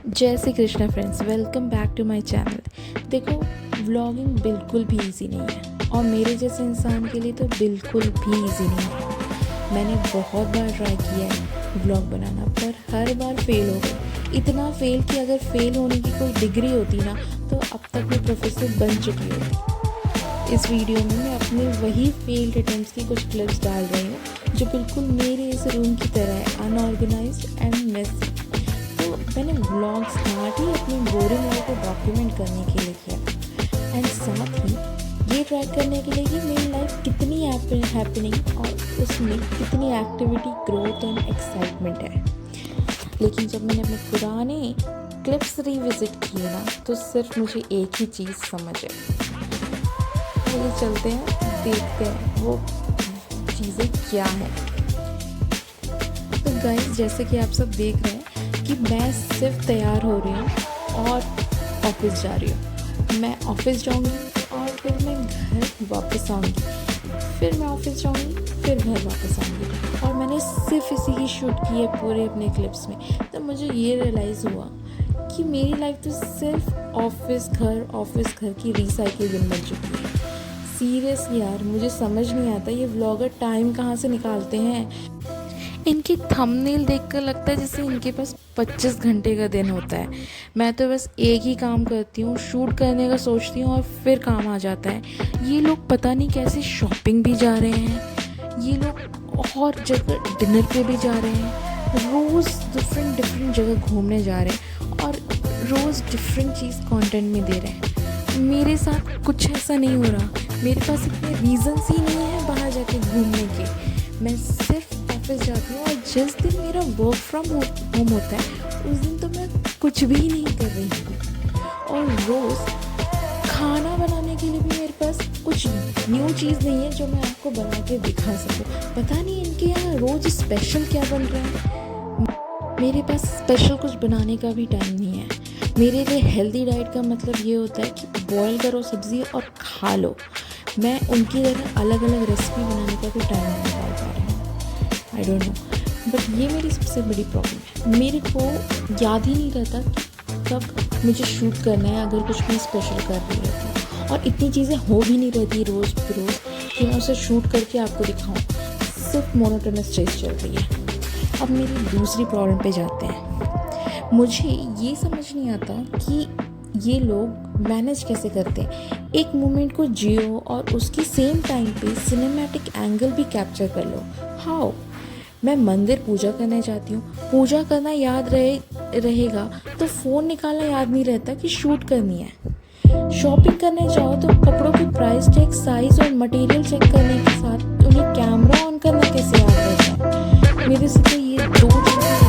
जय Shri Krishna friends, welcome back to my channel. देखो, vlogging बिल्कुल भी इजी नहीं है और मेरे जैसे इंसान के लिए तो बिल्कुल भी इजी नहीं है। मैंने बहुत बार ट्राई किया है व्लॉग बनाना, पर हर बार फेल हो गई। इतना फेल कि अगर फेल होने की कोई डिग्री होती ना तो अब तक मैं प्रोफेसर बन चुकी होती। इस वीडियो में मैं अपने वही फेल्ड अटेम्प्ट्स की कुछ क्लिप्स डाल रही हूँ जो बिल्कुल मेरे इस रूम की तरह है, अनऑर्गेनाइज्ड एंड मेसी। तो मैंने व्लॉग स्टार्ट ही अपनी बोरिंग लाइफ को डॉक्यूमेंट करने के लिए किया एंड साथ ही ये ट्रैक करने के लिए कि मेरी लाइफ कितनी हैपनिंग और उसमें कितनी एक्टिविटी, ग्रोथ एंड एक्साइटमेंट है। लेकिन जब मैंने अपने पुराने क्लिप्स रिविजिट किए ना तो सिर्फ मुझे एक ही चीज़ समझ आई। चलिए चलते हैं, देखते हैं वो चीज़ें क्या हैं। तो गाइस, जैसे कि आप सब देख रहे हैं कि मैं सिर्फ तैयार हो रही हूँ और ऑफिस जा रही हूँ। मैं ऑफिस जाऊँगी और फिर मैं घर वापस आऊँगी, फिर मैं ऑफिस जाऊँगी, फिर घर वापस आऊँगी। और मैंने सिर्फ इसी की शूट की है पूरे अपने क्लिप्स में। तो मुझे ये रियलाइज़ हुआ कि मेरी लाइफ तो सिर्फ ऑफिस घर की रिसाइकिल बन चुकी है। सीरियसली यार, मुझे समझ नहीं आता ये व्लॉगर टाइम कहाँ से निकालते हैं। इनकी थंबनेल देखकर लगता है जैसे इनके पास 25 घंटे का दिन होता है। मैं तो बस एक ही काम करती हूँ, शूट करने का सोचती हूँ और फिर काम आ जाता है। ये लोग पता नहीं कैसे शॉपिंग भी जा रहे हैं, ये लोग और जगह डिनर पे भी जा रहे हैं, रोज़ डिफरेंट जगह घूमने जा रहे हैं और रोज़ डिफरेंट चीज़ कंटेंट में दे रहे हैं। मेरे साथ कुछ ऐसा नहीं हो रहा। मेरे पास इतने रीजंस ही नहीं है बाहर जाके घूमने के। मैं सिर्फ ऑफिस जाती हूँ और जिस दिन मेरा वर्क फ्रॉम होम होता है उस दिन तो मैं कुछ भी नहीं कर रही हूँ। और रोज़ खाना बनाने के लिए भी मेरे पास कुछ न्यू चीज़ नहीं है जो मैं आपको बना के दिखा सकूँ। पता नहीं इनके यहाँ रोज़ स्पेशल क्या बन रहा है। मेरे पास स्पेशल कुछ बनाने का भी टाइम नहीं है। मेरे लिए हेल्दी डाइट का मतलब ये होता है कि बॉयल करो सब्ज़ी और खा लो। मैं उनकी तरह अलग अलग रेसिपी बनाने का भी टाइम नहीं निकाल पा रही हूँ। आई डोंट नो, बट ये मेरी सबसे बड़ी प्रॉब्लम है। मेरे को याद ही नहीं रहता कि कब मुझे शूट करना है अगर कुछ मैं स्पेशल कर रही रहती हूँ। और इतनी चीज़ें हो भी नहीं रहती रोज़ बरोज़ कि मैं उसे शूट करके आपको दिखाऊँ। सिर्फ मोनोटोनस चीज़ चल रही है। अब मेरी दूसरी प्रॉब्लम पे जाते हैं। मुझे ये समझ नहीं आता कि ये लोग मैनेज कैसे करते हैं। एक मोमेंट को जियो और उसकी सेम टाइम पे सिनेमैटिक एंगल भी कैप्चर कर लो। हाउ? मैं मंदिर पूजा करने जाती हूँ, पूजा करना याद रहेगा तो फ़ोन निकालना याद नहीं रहता कि शूट करनी है। शॉपिंग करने जाओ तो कपड़ों की प्राइस चेक, साइज़ और मटेरियल चेक करने के साथ उन्हें कैमरा ऑन करना कैसे याद रहता है। मेरे से तो ये दो चीज़ें